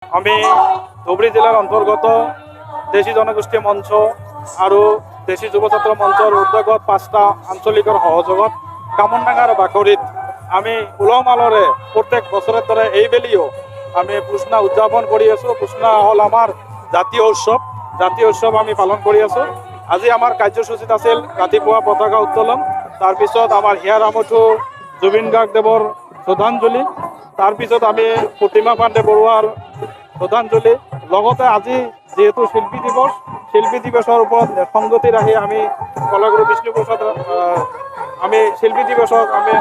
আমি ধুবড়ী জেলাৰ অন্তৰ্গত দেশী জনগোষ্ঠী মঞ্চ আৰু দেশী যুৱ ছাত্ৰ মঞ্চৰ উদ্যোগত 5টা আঞ্চলিকৰ সহযোগত কামনডাঙ্গাৰ বাকৰিত আমি উলহ মালৰে প্ৰত্যেক বছৰৰ দৰে এইবেলিও আমি পুষ্ণা উদযাপন কৰি আছোঁ। পুষ্ণা হ'ল আমাৰ জাতীয় উৎসৱ আমি পালন কৰি আছোঁ। আজি আমাৰ কাৰ্যসূচীত আছিল ৰাতিপুৱা পতাকা উত্তোলন, তাৰপিছত আমাৰ হিয়াৰ আমঠু জুবিন গাৰ্গদেৱৰ শ্ৰদ্ধাঞ্জলি, তাৰপিছত আমি প্ৰতিমা পাণ্ডে বৰুৱাৰ শ্ৰদ্ধাঞ্জলি, লগতে আজি যেহেতু শিল্পী দিৱসৰ ওপৰত সংগতি ৰাখি আমি কলাগুৰু বিষ্ণুপ্ৰসাদ আমি শিল্পী দিৱসক আমি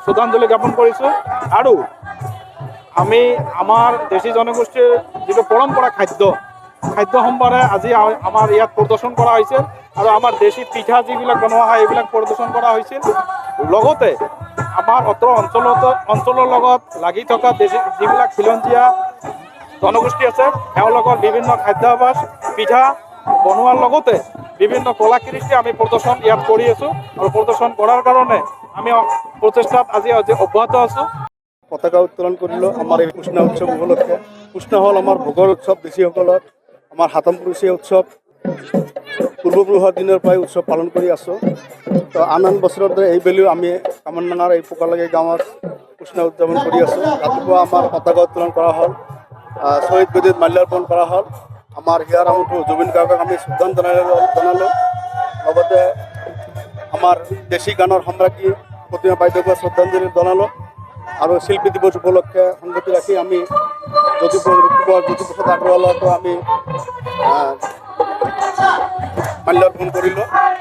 শ্ৰদ্ধাঞ্জলি জ্ঞাপন কৰিছোঁ। আৰু আমি আমাৰ দেশী জনগোষ্ঠীৰ যিটো পৰম্পৰা খাদ্য সম্ভাৰে আজি আমাৰ ইয়াত প্ৰদৰ্শন কৰা হৈছে আৰু আমাৰ দেশী পিঠা যিবিলাক বনোৱা হয় এইবিলাক প্ৰদৰ্শন কৰা হৈছিল। লগতে আমাৰ অত্ৰ অঞ্চলৰ লগত লাগি থকা যিবিলাক খিলঞ্জীয়া জনগোষ্ঠী আছে তেওঁলোকৰ বিভিন্ন খাদ্যাভ্যাস পিঠা বনোৱাৰ লগতে বিভিন্ন কলাকৃষ্টি আমি প্ৰদৰ্শন ইয়াত কৰি আছোঁ আৰু প্ৰদৰ্শন কৰাৰ কাৰণে আমি প্ৰচেষ্টাত আজি অব্যাহত আছোঁ। পতাকা উত্তোলন কৰিলোঁ আমাৰ এই পুষ্ণা উৎসৱ উপলক্ষে। পুষ্ণা হ'ল আমাৰ ভোগৰ উৎসৱ, দেশীসকলৰ আমাৰ হাতম পুৰুষীয়া উৎসৱ, পূৰ্বপুৰুষৰ দিনৰ পৰাই উৎসৱ পালন কৰি আছোঁ। তো আন বছৰৰ দৰে এইবেলিও আমি কামনডাঙ্গাৰ এই পোকালাগি গাঁৱত পুষ্ণা উদযাপন কৰি আছোঁ। ৰাতিপুৱা আমাৰ পতাকা উত্তোলন কৰা হ'ল, শ্বহীদ বেদীত মাল্যাৰ্পণ কৰা হ'ল, আমাৰ হিয়াৰ আমঠু জুবিন গাৰ্গক আমি শ্ৰদ্ধাঞ্জলি জনালোঁ, লগতে আমাৰ দেশী গানৰ সম্ৰাজ্ঞী প্ৰতিমা বাইদেউক শ্ৰদ্ধাঞ্জলি জনালোঁ আৰু শিল্পী দিৱস উপলক্ষে সংগতি ৰাখি আমি জ্যোতিপ্ৰসাদ আগৰৱালাকো আমি মাল্যাৰ্পণ কৰিলোঁ।